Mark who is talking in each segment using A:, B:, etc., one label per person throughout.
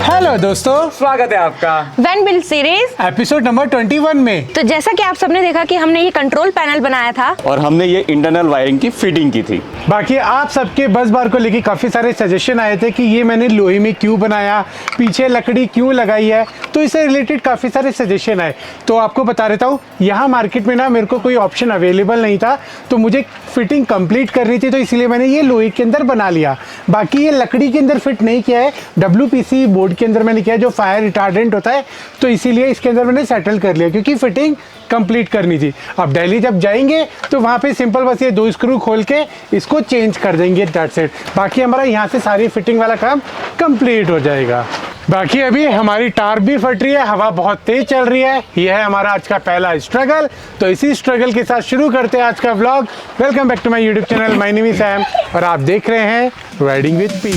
A: Hello दोस्तों,
B: स्वागत है आपका
C: van build series
A: episode number 21 में।
C: तो जैसा कि आप सबने देखा कि हमने ये कंट्रोल पैनल बनाया था
B: और हमने ये इंटरनल वायरिंग की फिटिंग की थी।
A: बाकी आप सबके बस बार को लेके काफ़ी सारे सजेशन आए थे कि ये मैंने लोहे में क्यों बनाया, पीछे लकड़ी क्यों लगाई है, तो इससे रिलेटेड काफ़ी सारे सजेशन आए। तो आपको बता देता हूँ, यहाँ मार्केट में ना मेरे को कोई ऑप्शन अवेलेबल नहीं था, तो मुझे फिटिंग कंप्लीट करनी थी, तो इसलिए मैंने ये लोहे के अंदर बना लिया। बाकी ये लकड़ी के अंदर फिट नहीं किया है, WPC बोर्ड के अंदर मैंने किया है जो फायर रिटार्डेंट होता है, तो इसीलिए इसके अंदर मैंने सेटल कर लिया क्योंकि फिटिंग कंप्लीट करनी थी। अब दिल्ली जब जाएंगे तो वहाँ पे सिंपल बस ये 2 स्क्रू खोल के इसको चेंज कर देंगे, दैट्स इट। बाकी हमारा यहाँ से सारी फिटिंग वाला काम कंप्लीट हो जाएगा। बाकी अभी हमारी टार भी फट रही है, हवा बहुत तेज चल रही है। यह है हमारा आज का पहला स्ट्रगल। तो इसी स्ट्रगल के साथ शुरू करते हैं आज का vlog. Welcome back to my YouTube channel, my name is Sam और आप देख रहे हैं राइडिंग विद पी।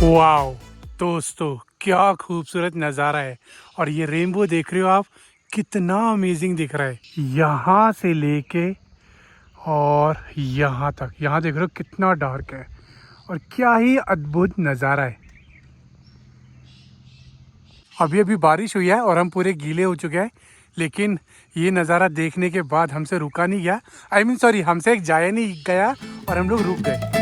A: वाओ दोस्तों, क्या खूबसूरत नज़ारा है। और ये रेनबो देख रहे हो आप, कितना अमेजिंग दिख रहा है। यहाँ से लेके और यहाँ तक, यहाँ देख रहे हो कितना डार्क है और क्या ही अद्भुत नज़ारा है। अभी अभी बारिश हुई है और हम पूरे गीले हो चुके हैं, लेकिन ये नज़ारा देखने के बाद हमसे रुका नहीं गया। सॉरी, हमसे एक जाया नहीं गया और हम लोग रुक गए।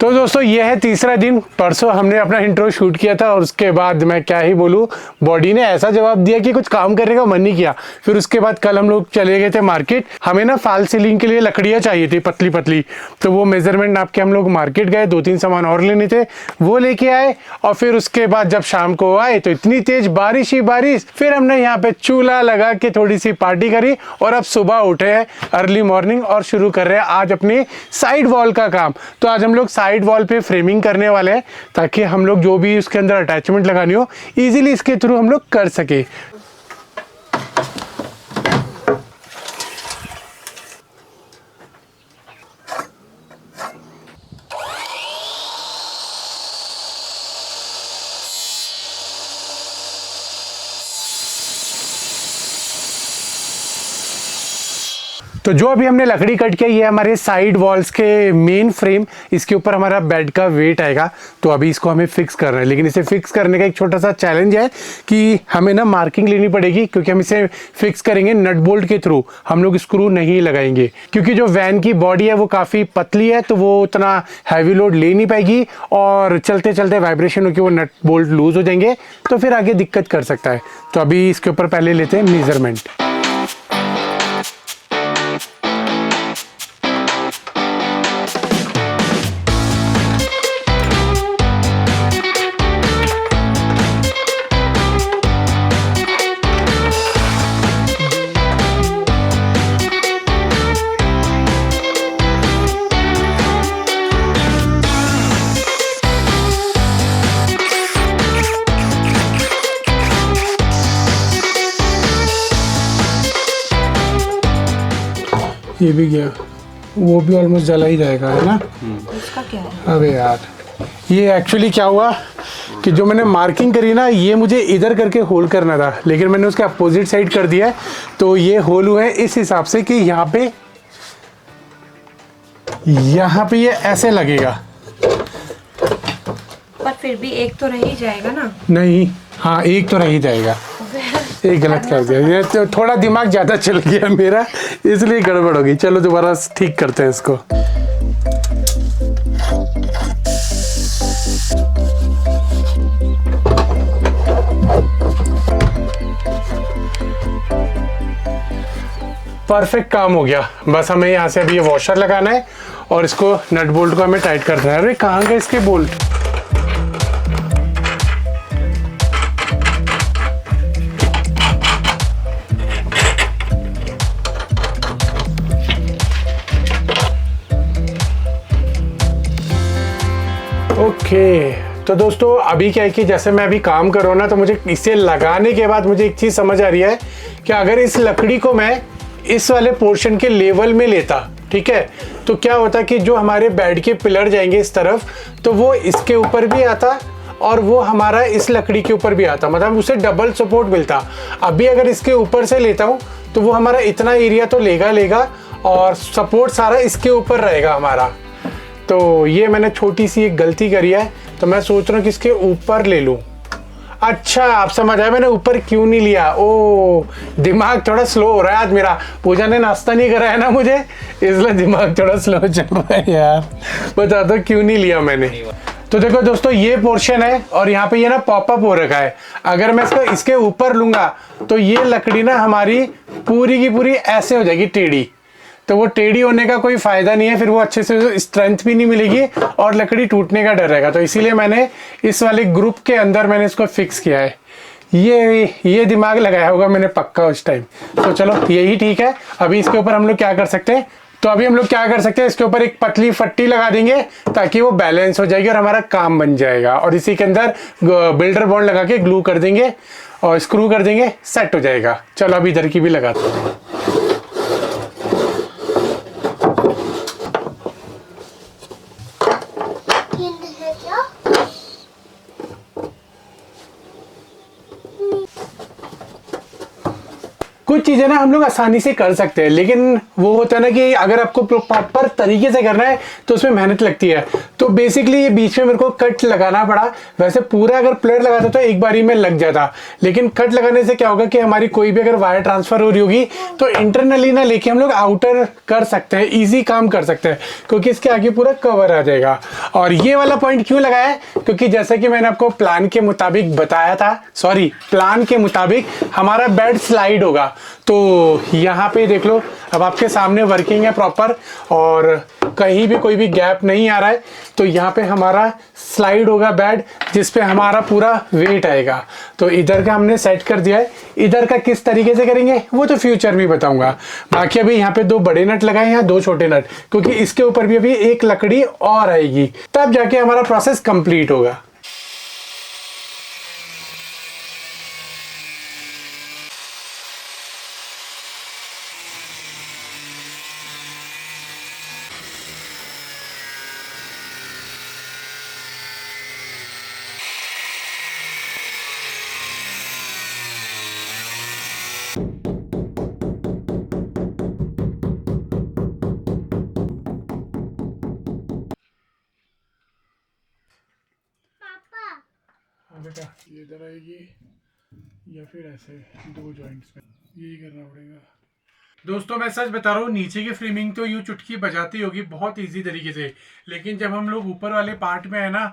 A: तो दोस्तों, ये है तीसरा दिन। परसों हमने अपना इंट्रो शूट किया था और उसके बाद मैं क्या ही बोलूँ, बॉडी ने ऐसा जवाब दिया कि कुछ काम करने का मन नहीं किया। फिर उसके बाद कल हम लोग चले गए थे मार्केट। हमें ना फॉल सीलिंग के लिए लकड़ियाँ चाहिए थी पतली पतली, तो वो मेजरमेंट नाप के हम लोग मार्केट गए। 2-3 सामान और लेने थे, वो लेके आए। और फिर उसके बाद जब शाम को आए तो इतनी तेज बारिश ही बारिश। फिर हमने यहाँ पे चूल्हा लगा के थोड़ी सी पार्टी करी और अब सुबह उठे हैं अर्ली मॉर्निंग और शुरू कर रहे हैं आज अपने साइड वॉल का काम। तो आज हम लोग साइड वॉल पे फ्रेमिंग करने वाले हैं ताकि हम लोग जो भी उसके अंदर अटैचमेंट लगानी हो इजीली इसके थ्रू हम लोग कर सके। तो जो अभी हमने लकड़ी कट किया, ये हमारे साइड वॉल्स के मेन फ्रेम, इसके ऊपर हमारा बेड का वेट आएगा। तो अभी इसको हमें फिक्स करना है, लेकिन इसे फिक्स करने का एक छोटा सा चैलेंज है कि हमें ना मार्किंग लेनी पड़ेगी, क्योंकि हम इसे फिक्स करेंगे नट बोल्ट के थ्रू, हम लोग स्क्रू नहीं लगाएंगे। क्योंकि जो वैन की बॉडी है वो काफ़ी पतली है, तो वो उतना हैवी लोड ले नहीं पाएगी और चलते चलते वाइब्रेशन होकर वो नट बोल्ट लूज हो जाएंगे, तो फिर आगे दिक्कत कर सकता है। तो अभी इसके ऊपर पहले लेते हैं मेजरमेंट। ये भी गया, वो भी ऑलमोस्ट जला ही जाएगा, है ना।
C: इसका क्या है?
A: अबे यार, ये एक्चुअली क्या हुआ कि जो मैंने मार्किंग करी ना, ये मुझे इधर करके होल करना था, लेकिन मैंने उसके अपोजिट साइड कर दिया है। तो ये होल हुए हैं इस हिसाब से कि यहाँ पे ये ऐसे लगेगा,
C: पर फिर भी एक तो रह ही जाएगा ना।
A: नहीं, हाँ एक तो रह ही जाएगा। एक गलत कर दिया, ये तो थोड़ा दिमाग ज़्यादा चल गया मेरा, इसलिए गड़बड़ हो गई। चलो दोबारा ठीक करते हैं इसको। परफेक्ट काम हो गया। बस हमें यहाँ से अभी ये वॉशर लगाना है और इसको नट बोल्ट को हमें टाइट करना है। अरे कहाँ गए इसके बोल्ट? ओके तो दोस्तों अभी क्या है कि जैसे मैं अभी काम कर रहा हूँ ना, तो मुझे इसे लगाने के बाद मुझे एक चीज़ समझ आ रही है कि अगर इस लकड़ी को मैं इस वाले पोर्शन के लेवल में लेता, ठीक है, तो क्या होता कि जो हमारे बेड के पिलर जाएंगे इस तरफ, तो वो इसके ऊपर भी आता और वो हमारा इस लकड़ी के ऊपर भी आता, मतलब उसे डबल सपोर्ट मिलता। अभी अगर इसके ऊपर से लेता हूँ तो वो हमारा इतना एरिया तो लेगा और सपोर्ट सारा इसके ऊपर रहेगा हमारा। तो ये मैंने छोटी सी एक गलती करी है, तो मैं सोच रहा हूँ कि इसके ऊपर ले लूँ। अच्छा आप समझ आया मैंने ऊपर क्यों नहीं लिया। ओ दिमाग थोड़ा स्लो हो रहा है आज मेरा, पूजा ने नाश्ता नहीं करा है ना मुझे, इसलिए दिमाग थोड़ा स्लो चल रहा है यार। बता दो क्यों नहीं लिया मैंने। तो देखो दोस्तों ये पोर्शन है और यहाँ पे ये ना पॉपअप हो रखा है। अगर मैं इसके ऊपर लूंगा तो ये लकड़ी ना हमारी पूरी की पूरी ऐसे हो जाएगी टेढ़ी, तो वो टेढ़ी होने का कोई फायदा नहीं है, फिर वो अच्छे से स्ट्रेंथ भी नहीं मिलेगी और लकड़ी टूटने का डर रहेगा। तो इसीलिए मैंने इस वाले ग्रुप के अंदर मैंने इसको फिक्स किया है। ये दिमाग लगाया होगा मैंने पक्का उस टाइम। तो चलो यही ठीक है। अभी इसके ऊपर हम लोग क्या कर सकते हैं, तो अभी हम लोग क्या कर सकते हैं, इसके ऊपर एक पतली फट्टी लगा देंगे ताकि वो बैलेंस हो जाएगी और हमारा काम बन जाएगा। और इसी के अंदर बिल्डर बॉन्ड लगा के ग्लू कर देंगे और स्क्रू कर देंगे, सेट हो जाएगा। चलो अभी इधर की भी लगाते हैं। कुछ चीज़ें ना हम लोग आसानी से कर सकते हैं, लेकिन वो होता है ना कि अगर आपको प्रॉपर तरीके से करना है तो उसमें मेहनत लगती है। तो बेसिकली ये बीच में मेरे को कट लगाना पड़ा। वैसे पूरा अगर प्लेट लगाता तो एक बारी में लग जाता, लेकिन कट लगाने से क्या होगा कि हमारी कोई भी अगर वायर ट्रांसफर हो रही होगी तो इंटरनली ना लेके हम लोग आउटर कर सकते हैं, ईजी काम कर सकते हैं, क्योंकि इसके आगे पूरा कवर आ जाएगा। और ये वाला पॉइंट क्यों लगाया है, क्योंकि जैसे कि मैंने आपको प्लान के मुताबिक बताया था, प्लान के मुताबिक हमारा बेड स्लाइड होगा। तो यहाँ पे देख लो अब आपके सामने वर्किंग है प्रॉपर और कहीं भी कोई भी गैप नहीं आ रहा है। तो यहाँ पे हमारा स्लाइड होगा बेड, जिस पे हमारा पूरा वेट आएगा। तो इधर का हमने सेट कर दिया है, इधर का किस तरीके से करेंगे वो तो फ्यूचर में बताऊंगा। बाकी अभी यहाँ पे 2 बड़े नट लगाए हैं, 2 छोटे नट, क्योंकि इसके ऊपर भी अभी एक लकड़ी और आएगी, तब जाके हमारा प्रोसेस कंप्लीट होगा। बेटा ये इधर आएगी या फिर ऐसे 2 जॉइंट्स में, यही करना पड़ेगा। दोस्तों मैं सच बता रहा हूँ, नीचे की फ्रेमिंग तो यूँ चुटकी बजाती होगी बहुत इजी तरीके से, लेकिन जब हम लोग ऊपर वाले पार्ट में है ना,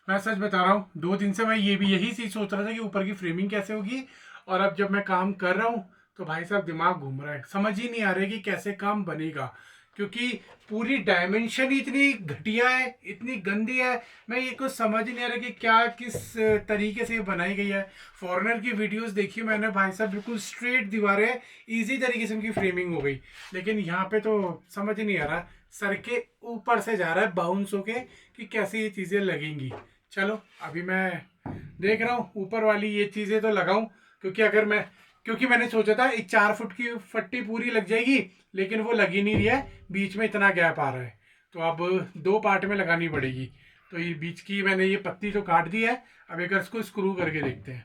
A: मैं सच बता रहा हूँ 2 दिन से मैं यही चीज़ सोच रहा था कि ऊपर की फ्रेमिंग कैसे होगी, और अब जब मैं काम कर रहा हूँ तो भाई साहब दिमाग घूम रहा है, समझ ही नहीं आ रहा है कि कैसे काम बनेगा, क्योंकि पूरी डायमेंशन ही इतनी घटिया है, इतनी गंदी है। मैं ये कुछ समझ ही नहीं आ रहा कि क्या किस तरीके से ये बनाई गई है। फॉरेनर की वीडियोस देखी मैंने भाई साहब, बिल्कुल स्ट्रेट दीवारें, इजी तरीके से उनकी फ्रेमिंग हो गई, लेकिन यहाँ पे तो समझ ही नहीं आ रहा, सर के ऊपर से जा रहा है बाउंस होके कि कैसे ये चीज़ें लगेंगी। चलो अभी मैं देख रहा हूँ ऊपर वाली ये चीज़ें तो लगाऊँ, क्योंकि मैंने सोचा था एक 4 फुट की फट्टी पूरी लग जाएगी, लेकिन वो लगी नहीं रही है, बीच में इतना गैप आ रहा है, तो अब 2 पार्ट में लगानी पड़ेगी। तो ये बीच की मैंने ये पत्ती तो काट दी है, अब एक इसको स्क्रू करके देखते हैं।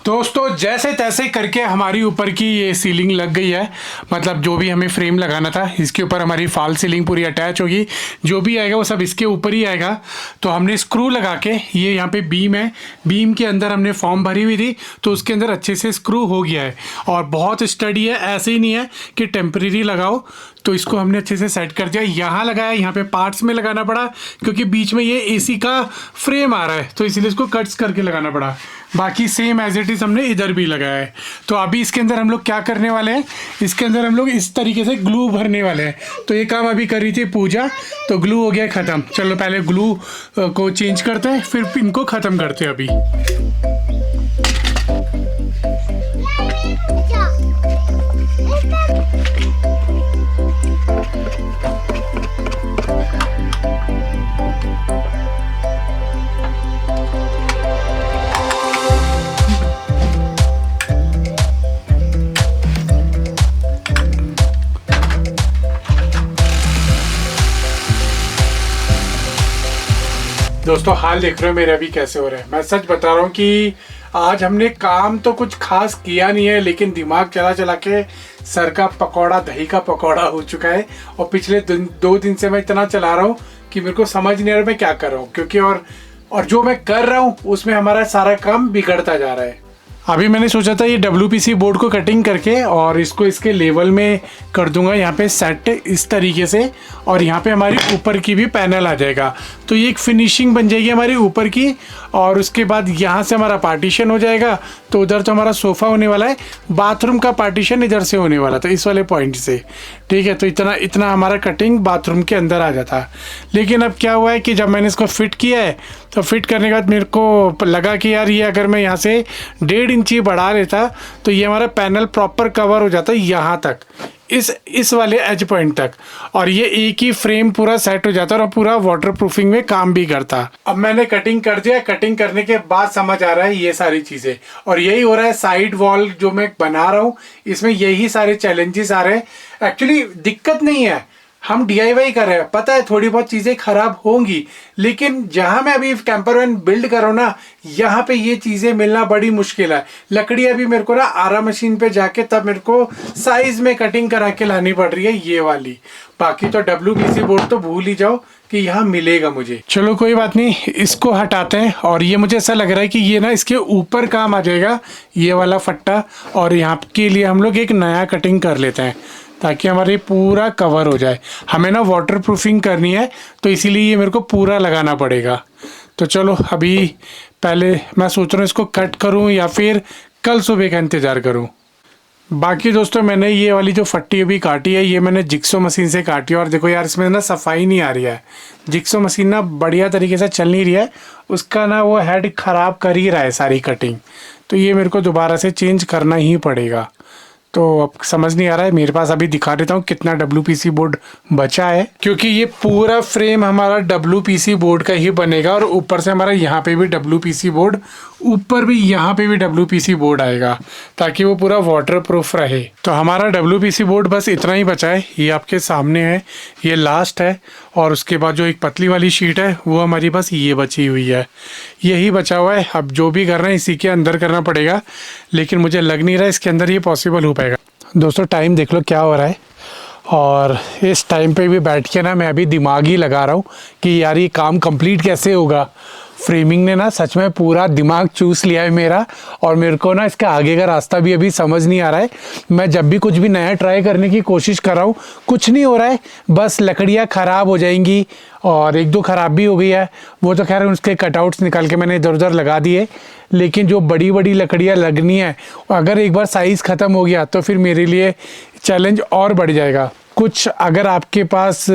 A: दोस्तों जैसे तैसे करके हमारी ऊपर की ये सीलिंग लग गई है, मतलब जो भी हमें फ्रेम लगाना था इसके ऊपर हमारी फॉल सीलिंग पूरी अटैच होगी, जो भी आएगा वो सब इसके ऊपर ही आएगा। तो हमने स्क्रू लगा के, ये यहाँ पे बीम है, बीम के अंदर हमने फॉर्म भरी हुई थी तो उसके अंदर अच्छे से स्क्रू हो गया है और बहुत स्टडी है, ऐसे ही नहीं है कि टेम्परेरी लगाओ। तो इसको हमने अच्छे से सेट कर दिया, यहाँ लगाया, यहाँ पे पार्ट्स में लगाना पड़ा क्योंकि बीच में ये एसी का फ्रेम आ रहा है, तो इसीलिए इसको कट्स करके लगाना पड़ा। बाकी सेम एज इट इज़ हमने इधर भी लगाया है। तो अभी इसके अंदर हम लोग क्या करने वाले हैं, इसके अंदर हम लोग इस तरीके से ग्लू भरने वाले हैं। तो ये काम अभी कर रही थी पूजा, तो ग्लू हो गया ख़त्म। चलो पहले ग्लू को चेंज करते हैं, फिर इनको ख़त्म करते हैं अभी। दोस्तों हाल देख रहे हो मेरे अभी कैसे हो रहे हैं। मैं सच बता रहा हूँ कि आज हमने काम तो कुछ खास किया नहीं है, लेकिन दिमाग चला चला के सर का पकौड़ा दही का पकौड़ा हो चुका है। और पिछले 2 दिन से मैं इतना चला रहा हूँ कि मेरे को समझ नहीं आ रहा मैं क्या कर रहा हूँ, क्योंकि और जो मैं कर रहा हूँ उसमें हमारा सारा काम बिगड़ता जा रहा है। अभी मैंने सोचा था ये WPC बोर्ड को कटिंग करके और इसको इसके लेवल में कर दूंगा यहाँ पे सेट इस तरीके से, और यहाँ पे हमारी ऊपर की भी पैनल आ जाएगा। तो ये एक फिनिशिंग बन जाएगी हमारी ऊपर की, और उसके बाद यहाँ से हमारा पार्टीशन हो जाएगा। तो उधर तो हमारा सोफ़ा होने वाला है, बाथरूम का पार्टीशन इधर से होने वाला था इस वाले पॉइंट से, ठीक है। तो इतना हमारा कटिंग बाथरूम के अंदर आ जाता। लेकिन अब क्या हुआ है कि जब मैंने इसको फिट किया है तो फिट करने के बाद मेरे को लगा कि यार ये अगर मैं यहाँ से 1.5 इंची बढ़ा लेता तो ये हमारा पैनल प्रॉपर कवर हो जाता यहाँ तक, इस वाले एज पॉइंट तक, और ये एक ही फ्रेम पूरा सेट हो जाता और पूरा वाटर प्रूफिंग में काम भी करता। अब मैंने कटिंग कर दिया, कटिंग करने के बाद समझ आ रहा है ये सारी चीज़ें, और यही हो रहा है। साइड वॉल जो मैं बना रहा हूँ इसमें यही सारे चैलेंजेस आ रहे हैं। एक्चुअली दिक्कत नहीं है, हम DIY कर रहे हैं, पता है थोड़ी बहुत चीज़ें खराब होंगी, लेकिन जहाँ मैं अभी कैंपर वैन बिल्ड कर रहा हूँ ना, यहाँ पे ये चीज़ें मिलना बड़ी मुश्किल है। लकड़ी अभी मेरे को ना आरा मशीन पे जाके तब मेरे को साइज में कटिंग करा के लानी पड़ रही है ये वाली। बाकी तो WPC बोर्ड तो भूल ही जाओ कि यहाँ मिलेगा मुझे। चलो कोई बात नहीं, इसको हटाते हैं। और ये मुझे ऐसा लग रहा है कि ये ना इसके ऊपर काम आ जाएगा ये वाला फट्टा, और यहाँ के लिए हम लोग एक नया कटिंग कर लेते हैं ताकि हमारी पूरा कवर हो जाए। हमें ना वाटर प्रूफिंग करनी है तो इसीलिए ये मेरे को पूरा लगाना पड़ेगा। तो चलो अभी पहले मैं सोच रहा हूँ इसको कट करूँ या फिर कल सुबह का इंतज़ार करूँ। बाकी दोस्तों मैंने ये वाली जो फट्टी अभी काटी है ये मैंने जिक्सो मशीन से काटी है, और देखो यार इसमें ना सफाई नहीं आ रही है। जिक्सो मशीन ना बढ़िया तरीके से चल नहीं रही है, उसका ना वो हेड ख़राब कर ही रहा है सारी कटिंग। तो ये मेरे को दोबारा से चेंज करना ही पड़ेगा। तो अब समझ नहीं आ रहा है, मेरे पास अभी दिखा देता हूँ कितना WPC बोर्ड बचा है, क्योंकि ये पूरा फ्रेम हमारा WPC बोर्ड का ही बनेगा, और ऊपर से हमारा यहाँ पे भी WPC बोर्ड, ऊपर भी यहाँ पे भी WPC बोर्ड आएगा ताकि वो पूरा वाटर प्रूफ रहे। तो हमारा WPC बोर्ड बस इतना ही बचा है, ये आपके सामने है, ये लास्ट है। और उसके बाद जो एक पतली वाली शीट है वो हमारी बस ये बची हुई है, यही बचा हुआ है। अब जो भी करना है इसी के अंदर करना पड़ेगा, लेकिन मुझे लग नहीं रहा इसके अंदर ये पॉसिबल हो पाएगा। दोस्तों टाइम देख लो क्या हो रहा है, और इस टाइम पे भी बैठ के ना मैं अभी दिमाग ही लगा रहा हूँ कि यार ये काम कंप्लीट कैसे होगा। फ्रेमिंग ने ना सच में पूरा दिमाग चूस लिया है मेरा, और मेरे को ना इसका आगे का रास्ता भी अभी समझ नहीं आ रहा है। मैं जब भी कुछ भी नया ट्राई करने की कोशिश कर रहा हूँ कुछ नहीं हो रहा है, बस लकड़ियाँ ख़राब हो जाएंगी, और 1-2 ख़राब भी हो गई है। वो तो खैर उसके कटआउट्स निकाल के मैंने इधर उधर लगा दिए, लेकिन जो बड़ी बड़ी लकड़ियाँ लगनी है, अगर एक बार साइज़ ख़त्म हो गया तो फिर मेरे लिए चैलेंज और बढ़ जाएगा। कुछ अगर आपके पास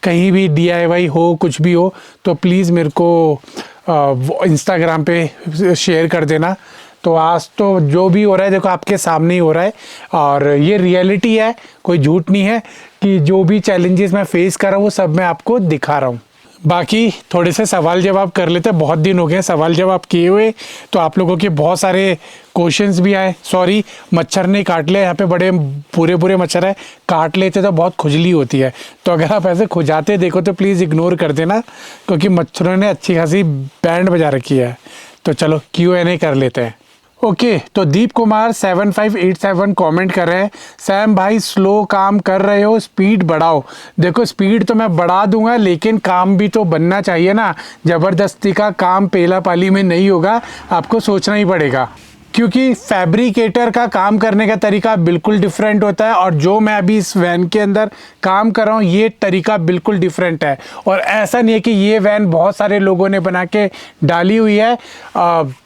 A: कहीं भी DIY हो, कुछ भी हो, तो प्लीज़ मेरे को इंस्टाग्राम पे शेयर कर देना। तो आज तो जो भी हो रहा है देखो आपके सामने ही हो रहा है, और ये रियलिटी है, कोई झूठ नहीं है कि जो भी चैलेंजेस मैं फेस कर रहा हूँ वो सब मैं आपको दिखा रहा हूँ। बाकी थोड़े से सवाल जवाब कर लेते हैं, बहुत दिन हो गए सवाल जवाब किए हुए, तो आप लोगों के बहुत सारे क्वेश्चंस भी आए। सॉरी मच्छर ने काट लिया, यहाँ पे बड़े पूरे मच्छर है, काट लेते तो बहुत खुजली होती है। तो अगर आप ऐसे खुजाते देखो तो प्लीज़ इग्नोर कर देना, क्योंकि मच्छरों ने अच्छी खासी बैंड बजा रखी है। तो चलो Q&A कर लेते हैं। ओके तो दीप कुमार 7587 कमेंट कर रहे हैं, सैम भाई स्लो काम कर रहे हो, स्पीड बढ़ाओ। देखो स्पीड तो मैं बढ़ा दूंगा, लेकिन काम भी तो बनना चाहिए ना। ज़बरदस्ती का काम पेला पाली में नहीं होगा, आपको सोचना ही पड़ेगा, क्योंकि फैब्रिकेटर का काम करने का तरीका बिल्कुल डिफरेंट होता है, और जो मैं अभी इस वैन के अंदर काम कर रहा हूँ ये तरीका बिल्कुल डिफरेंट है। और ऐसा नहीं है कि ये वैन बहुत सारे लोगों ने बना के डाली हुई है,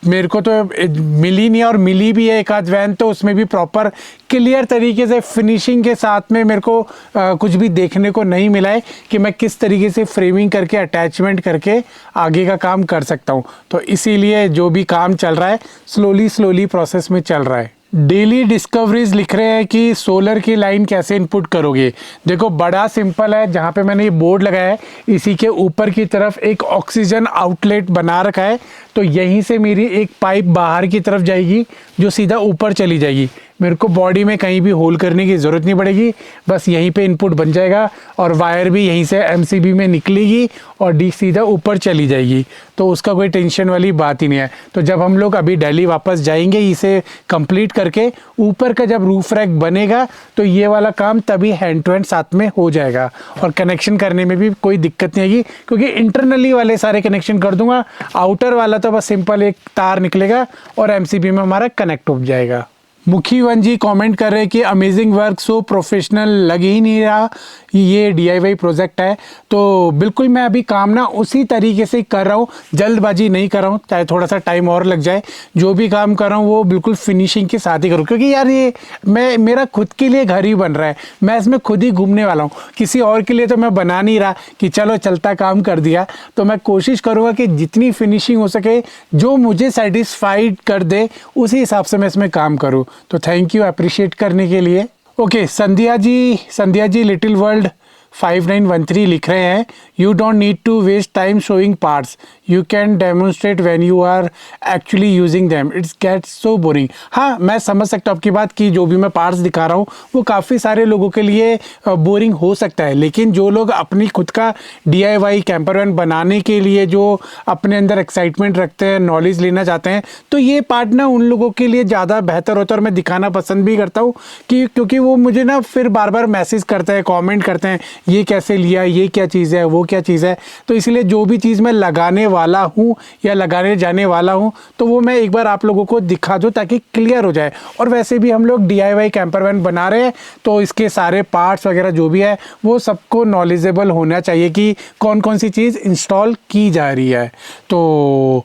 A: मेरे को तो मिली नहीं, और मिली भी है एक आध वैन तो उसमें भी प्रॉपर क्लियर तरीके से फिनिशिंग के साथ में मेरे को कुछ भी देखने को नहीं मिला है कि मैं किस तरीके से फ्रेमिंग करके अटैचमेंट करके आगे का काम कर सकता हूँ। तो इसीलिए जो भी काम चल रहा है स्लोली प्रोसेस में चल रहा है। डेली डिस्कवरीज लिख रहे हैं कि सोलर की लाइन कैसे इनपुट करोगे। देखो बड़ा सिंपल है, जहाँ पे मैंने ये बोर्ड लगाया है इसी के ऊपर की तरफ एक ऑक्सीजन आउटलेट बना रखा है तो यहीं से मेरी एक पाइप बाहर की तरफ जाएगी जो सीधा ऊपर चली जाएगी। मेरे को बॉडी में कहीं भी होल करने की ज़रूरत नहीं पड़ेगी, बस यहीं पे इनपुट बन जाएगा और वायर भी यहीं से एमसीबी में निकलेगी और डी सीधा ऊपर चली जाएगी। तो उसका कोई टेंशन वाली बात ही नहीं है। तो जब हम लोग अभी दिल्ली वापस जाएंगे इसे कंप्लीट करके, ऊपर का जब रूफ रैक बनेगा तो ये वाला काम तभी हैंड टू हैंड साथ में हो जाएगा और कनेक्शन करने में भी कोई दिक्कत नहीं आएगी, क्योंकि इंटरनली वाले सारे कनेक्शन कर दूंगा। आउटर वाला तो बस सिंपल एक तार निकलेगा और एमसीबी में हमारा कनेक्ट हो जाएगा। मुखीवन जी कमेंट कर रहे हैं कि अमेजिंग वर्क, सो प्रोफेशनल लग ही नहीं रहा, ये DIY प्रोजेक्ट है। तो बिल्कुल मैं अभी काम ना उसी तरीके से कर रहा हूँ, जल्दबाजी नहीं कर रहा हूँ, चाहे थोड़ा सा टाइम और लग जाए। जो भी काम कर रहा हूँ वो बिल्कुल फिनिशिंग के साथ ही करूँ, क्योंकि यार ये मेरा खुद के लिए घर ही बन रहा है, मैं इसमें खुद ही घूमने वाला हूँ। किसी और के लिए तो मैं बना नहीं रहा कि चलो चलता काम कर दिया। तो मैं कोशिश करूँगा कि जितनी फिनिशिंग हो सके, जो मुझे सेटिस्फाइड कर दे, उसी हिसाब से मैं इसमें काम करूँ। तो थैंक यू अप्रिशिएट करने के लिए। Okay, Sandhya ji little world 5913 लिख रहे हैं, you don't need to waste time showing parts, you can demonstrate when you are actually using them, it's get so boring. हाँ, मैं समझ सकता हूँ आपकी बात कि जो भी मैं पार्ट्स दिखा रहा हूँ वो काफ़ी सारे लोगों के लिए बोरिंग हो सकता है, लेकिन जो लोग अपनी खुद का DIY कैंपर वैन बनाने के लिए जो अपने अंदर एक्साइटमेंट रखते हैं, नॉलेज लेना चाहते हैं, तो ये पार्ट ना उन लोगों के लिए ज़्यादा बेहतर होता है। और मैं दिखाना पसंद भी करता हूँ कि क्योंकि वो मुझे ना फिर बार बार मैसेज करते हैं, कॉमेंट करते हैं, ये कैसे लिया, ये क्या चीज़ है, वो क्या चीज़ है। तो इसलिए जो भी चीज़ मैं लगाने वाला हूँ या लगाने जाने वाला हूँ तो वो मैं एक बार आप लोगों को दिखा दूँ ताकि क्लियर हो जाए। और वैसे भी हम लोग DIY कैंपर वैन बना रहे हैं तो इसके सारे पार्ट्स वगैरह जो भी है वो सबको नॉलेजेबल होना चाहिए कि कौन कौन सी चीज़ इंस्टॉल की जा रही है। तो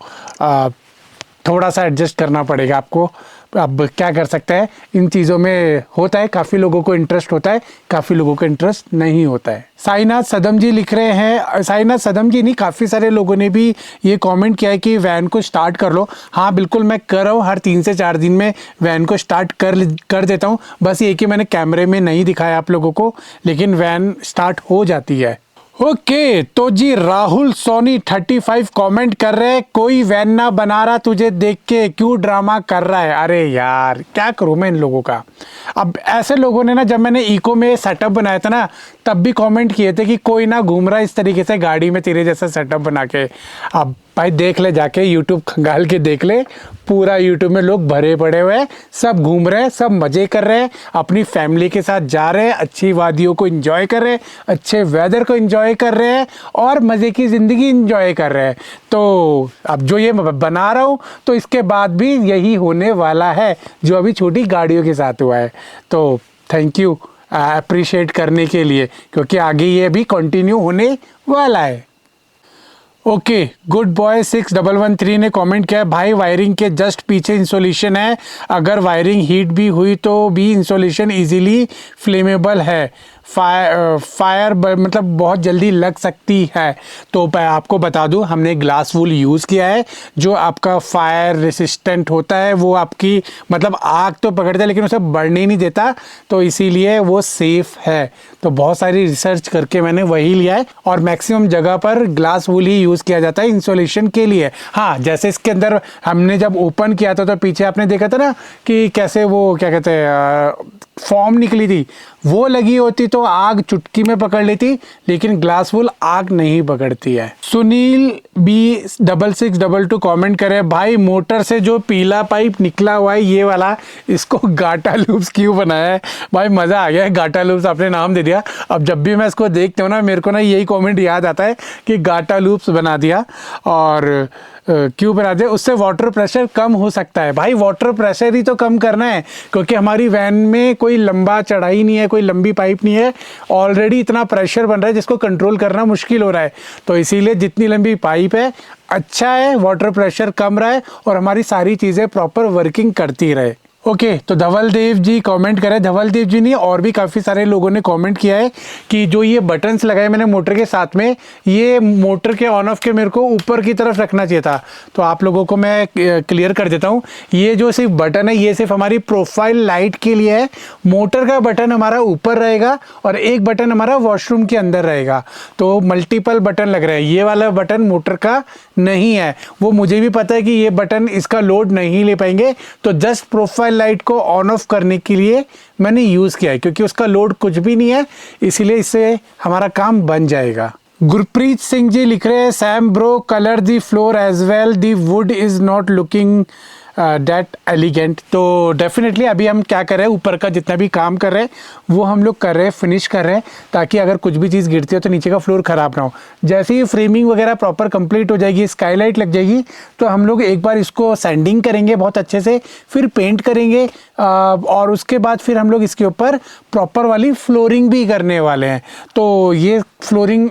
A: थोड़ा सा एडजस्ट करना पड़ेगा आपको, अब क्या कर सकते हैं। इन चीज़ों में होता है, काफ़ी लोगों को इंटरेस्ट होता है, काफ़ी लोगों को इंटरेस्ट नहीं होता है। साईनाथ सदम जी लिख रहे हैं, साईनाथ सदम जी नहीं, काफ़ी सारे लोगों ने भी ये कमेंट किया है कि वैन को स्टार्ट कर लो। हाँ बिल्कुल मैं कर रहा हूँ, हर 3 से 4 दिन में वैन को स्टार्ट कर देता हूँ। बस ये कि मैंने कैमरे में नहीं दिखाया आप लोगों को, लेकिन वैन स्टार्ट हो जाती है। ओके, तो जी राहुल सोनी 35 कमेंट कर रहे हैं, कोई वैन ना बना रहा तुझे देख के, क्यों ड्रामा कर रहा है। अरे यार क्या करूँ मैं इन लोगों का। अब ऐसे लोगों ने ना, जब मैंने इको में सेटअप बनाया था ना, तब भी कमेंट किए थे कि कोई ना घूम रहा है इस तरीके से गाड़ी में तेरे जैसा सेटअप बना के। अब भाई देख ले, जाके यूट्यूब खंगाल के देख ले, पूरा यूट्यूब में लोग भरे पड़े हुए हैं, सब घूम रहे हैं, सब मज़े कर रहे हैं, अपनी फैमिली के साथ जा रहे हैं, अच्छी वादियों को एंजॉय कर रहे हैं, अच्छे वेदर को एंजॉय कर रहे हैं और मज़े की ज़िंदगी एंजॉय कर रहे हैं। तो अब जो ये बना रहा हूँ तो इसके बाद भी यही होने वाला है जो अभी छोटी गाड़ियों के साथ हुआ है। तो थैंक यू अप्रिशिएट करने के लिए, क्योंकि आगे ये भी कंटिन्यू होने वाला है। ओके, गुड बॉय 6113 ने कमेंट किया है, भाई वायरिंग के जस्ट पीछे इंसुलेशन है, अगर वायरिंग हीट भी हुई तो भी इंसुलेशन इजीली फ्लेमेबल है, फायर मतलब बहुत जल्दी लग सकती है। तो मैं आपको बता दूं, हमने ग्लास वूल यूज़ किया है जो आपका फायर रेसिस्टेंट होता है, वो आपकी मतलब आग तो पकड़ता है लेकिन उसे बढ़ने नहीं देता, तो इसीलिए वो सेफ़ है। तो बहुत सारी रिसर्च करके मैंने वही लिया है और मैक्सिमम जगह पर ग्लास वूल ही यूज़ किया जाता है इंसुलेशन के लिए। हाँ, जैसे इसके अंदर हमने जब ओपन किया था तो पीछे आपने देखा था ना कि कैसे वो क्या कहते हैं फॉर्म निकली थी, वो लगी होती तो आग चुटकी में पकड़ लेती, लेकिन ग्लास वूल आग नहीं पकड़ती है। सुनील B6622 कमेंट करे, भाई मोटर से जो पीला पाइप निकला हुआ है ये वाला, इसको गाटा लूप्स क्यों बनाया है। भाई मज़ा आ गया है, गाटा लूप्स आपने नाम दे दिया। अब जब भी मैं इसको देखता हूँ ना, मेरे को ना यही कमेंट याद आता है कि गाटा लूप्स बना दिया। और क्यों बना दिया, उससे वाटर प्रेशर कम हो सकता है। भाई वाटर प्रेशर ही तो कम करना है, क्योंकि हमारी वैन में कोई लंबा चढ़ाई नहीं है, कोई लंबी पाइप नहीं है, ऑलरेडी इतना प्रेशर बन रहा है जिसको कंट्रोल करना मुश्किल हो रहा है। तो इसीलिए जितनी लंबी पाइप है अच्छा है, वाटर प्रेशर कम रहा है और हमारी सारी चीज़ें प्रॉपर वर्किंग करती रहे। ओके तो धवल देव जी कमेंट करें, धवल देव जी नहीं और भी काफ़ी सारे लोगों ने कमेंट किया है कि जो ये बटन्स लगाए मैंने मोटर के साथ में, ये मोटर के ऑन ऑफ के मेरे को ऊपर की तरफ रखना चाहिए था। तो आप लोगों को मैं क्लियर कर देता हूँ, ये जो सिर्फ बटन है ये सिर्फ हमारी प्रोफाइल लाइट के लिए है। मोटर का बटन हमारा ऊपर रहेगा और एक बटन हमारा वॉशरूम के अंदर रहेगा। तो मल्टीपल बटन लग रहा है, ये वाला बटन मोटर का नहीं है। वो मुझे भी पता है कि ये बटन इसका लोड नहीं ले पाएंगे, तो जस्ट प्रोफाइल लाइट को ऑन ऑफ करने के लिए मैंने यूज़ किया है, क्योंकि उसका लोड कुछ भी नहीं है, इसीलिए इससे हमारा काम बन जाएगा। गुरप्रीत सिंह जी लिख रहे हैं, Sam bro colour the floor as well, the wood is not looking that elegant. तो डेफिनेटली अभी हम क्या कर रहे हैं, ऊपर का जितना भी काम कर रहे हैं वो हम लोग कर रहे हैं, फिनिश कर रहे हैं, ताकि अगर कुछ भी चीज़ गिरती हो तो नीचे का फ्लोर ख़राब ना हो। जैसे ही फ्रेमिंग वगैरह प्रॉपर कंप्लीट हो जाएगी, स्काईलाइट लग जाएगी, तो हम लोग एक बार इसको सैंडिंग करेंगे बहुत अच्छे से, फिर पेंट करेंगे और उसके बाद फिर हम लोग इसके ऊपर प्रॉपर वाली फ्लोरिंग भी करने वाले हैं। तो ये फ्लोरिंग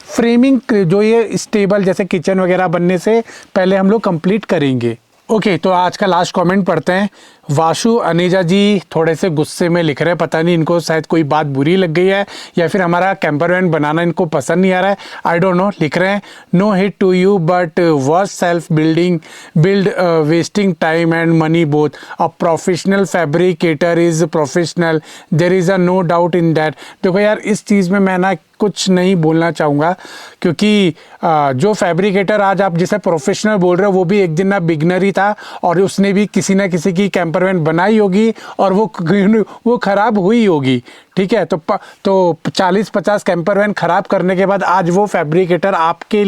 A: फ्रेमिंग जो ये स्टेबल जैसे किचन वगैरह बनने से पहले हम लोग कंप्लीट करेंगे। ओके तो आज का लास्ट कमेंट पढ़ते हैं। वाशु अनेजा जी थोड़े से गुस्से में लिख रहे हैं, पता नहीं इनको शायद कोई बात बुरी लग गई है या फिर हमारा कैंपर वैन बनाना इनको पसंद नहीं आ रहा है, आई डोंट नो। लिख रहे हैं, no hate to you but worst self build wasting time and money both, a professional fabricator is professional, there is a no doubt in that. देखो यार इस चीज़ में मैं ना कुछ नहीं बोलना चाहूँगा, क्योंकि जो फैब्रिकेटर आज आप जिसे प्रोफेशनल बोल रहे हो वो भी एक दिन ना बिगनर ही था और उसने भी किसी ना किसी की कैंपर वैन बनाई होगी और वो ख़राब हुई होगी। ठीक है, तो 40-50 कैंपर वैन ख़राब करने के बाद आज वो फैब्रिकेटर आपके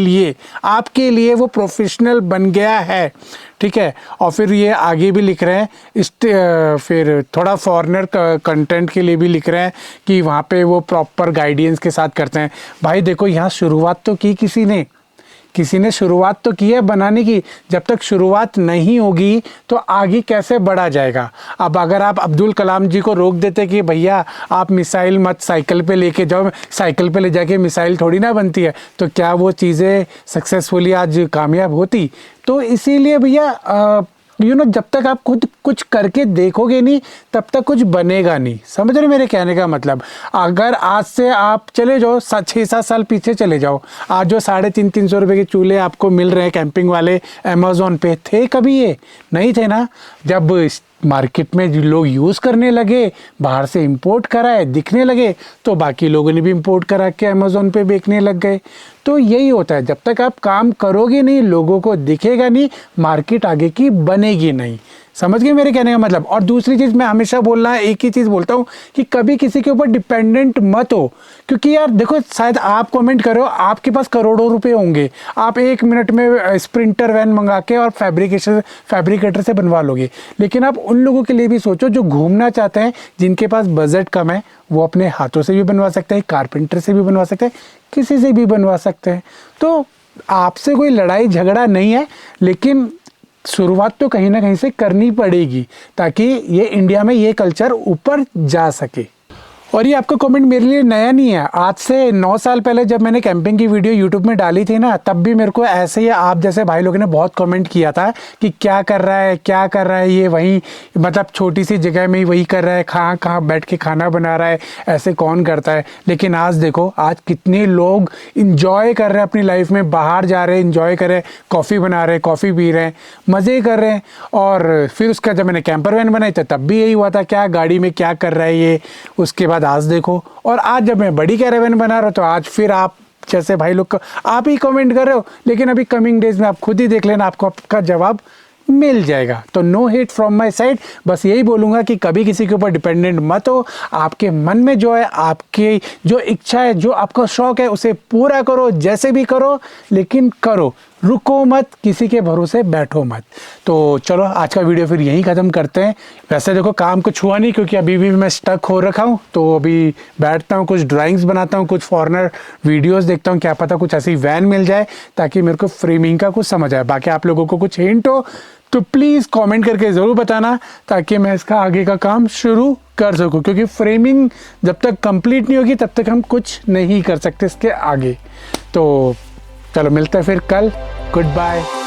A: लिए वो प्रोफेशनल बन गया है। ठीक है, और फिर ये आगे भी लिख रहे हैं, फिर थोड़ा फॉरेनर कंटेंट के लिए भी लिख रहे हैं कि वहाँ पे वो प्रॉपर गाइडेंस के साथ करते हैं। भाई देखो यहाँ शुरुआत तो की किसी ने शुरुआत तो की है बनाने की, जब तक शुरुआत नहीं होगी तो आगे कैसे बढ़ा जाएगा। अब अगर आप अब्दुल कलाम जी को रोक देते कि भैया आप मिसाइल मत साइकिल पे लेके जाओ, साइकिल पे ले जाके मिसाइल थोड़ी ना बनती है, तो क्या वो चीज़ें सक्सेसफुली आज कामयाब होती। तो इसीलिए भैया जब तक आप खुद कुछ करके देखोगे नहीं तब तक कुछ बनेगा नहीं। समझ रहे मेरे कहने का मतलब। अगर आज से आप चले जाओ 6-7 साल पीछे चले जाओ, आज जो 350-300 रुपये के चूल्हे आपको मिल रहे हैं कैंपिंग वाले अमेज़ॉन पे, थे कभी ये नहीं थे ना। जब मार्केट में जो लोग यूज़ करने लगे, बाहर से इंपोर्ट कराए, दिखने लगे, तो बाकी लोगों ने भी इंपोर्ट करा के अमेज़ॉन पे बेचने लग गए। तो यही होता है, जब तक आप काम करोगे नहीं, लोगों को दिखेगा नहीं, मार्केट आगे की बनेगी नहीं। समझ गए मेरे कहने का मतलब। और दूसरी चीज़ मैं हमेशा बोलना एक ही चीज़ बोलता हूँ कि कभी किसी के ऊपर डिपेंडेंट मत हो, क्योंकि यार देखो शायद आप कमेंट करो, आपके पास करोड़ों रुपए होंगे, आप 1 मिनट में स्प्रिंटर वैन मंगा के और फैब्रिकेटर से बनवा लोगे। लेकिन आप उन लोगों के लिए भी सोचो जो घूमना चाहते हैं, जिनके पास बजट कम है, वो अपने हाथों से भी बनवा सकते हैं, कारपेंटर से भी बनवा सकते हैं, किसी से भी बनवा सकते हैं। तो आपसे कोई लड़ाई झगड़ा नहीं है, लेकिन शुरुआत तो कहीं ना कहीं से करनी पड़ेगी ताकि ये इंडिया में ये कल्चर ऊपर जा सके। और ये आपका कमेंट मेरे लिए नया नहीं है। आज से 9 साल पहले जब मैंने कैंपिंग की वीडियो यूट्यूब में डाली थी ना, तब भी मेरे को ऐसे ही आप जैसे भाई लोगों ने बहुत कमेंट किया था कि क्या कर रहा है ये, वहीं मतलब छोटी सी जगह में ही वही कर रहा है, कहाँ बैठ के खाना बना रहा है, ऐसे कौन करता है। लेकिन आज देखो, आज कितने लोग इंजॉय कर रहे हैं अपनी लाइफ में, बाहर जा रहे हैं, इंजॉय कर रहे हैं, कॉफ़ी बना रहे हैं, कॉफ़ी पी रहे हैं, मज़े कर रहे हैं। और फिर उसका जब मैंने कैंपर वैन बनाई तो तब भी यही हुआ था, क्या गाड़ी में क्या कर रहा है ये। उसके बाद आज देखो, और आज जब मैं बड़ी कैरावैन बना रहा हूँ तो आज फिर आप जैसे भाई लोग आप ही कमेंट कर रहे हो, लेकिन अभी कमिंग डेज में आप खुद ही देख लेना, आपको आपका जवाब मिल जाएगा। तो no hate from my side, बस यही बोलूँगा कि कभी किसी के ऊपर डिपेंडेंट मत हो। आपके मन में जो है, आपकी जो इच्छा है, जो आपका शौक है, उसे पूरा करो, जैसे भी करो, लेकिन करो, रुको मत, किसी के भरोसे बैठो मत। तो चलो आज का वीडियो फिर यहीं ख़त्म करते हैं। वैसे देखो काम कुछ हुआ नहीं, क्योंकि अभी भी मैं स्टक हो रखा हूँ, तो अभी बैठता हूँ, कुछ ड्राइंग्स बनाता हूँ, कुछ फॉरेनर वीडियोस देखता हूँ, क्या पता कुछ ऐसी वैन मिल जाए ताकि मेरे को फ्रेमिंग का कुछ समझ आए। बाकी आप लोगों को कुछ हिंट हो तो प्लीज़ कमेंट करके ज़रूर बताना, ताकि मैं इसका आगे का काम शुरू कर सकूं, क्योंकि फ्रेमिंग जब तक कंप्लीट नहीं होगी तब तक हम कुछ नहीं कर सकते इसके आगे। तो चलो मिलते हैं फिर कल, गुड बाय।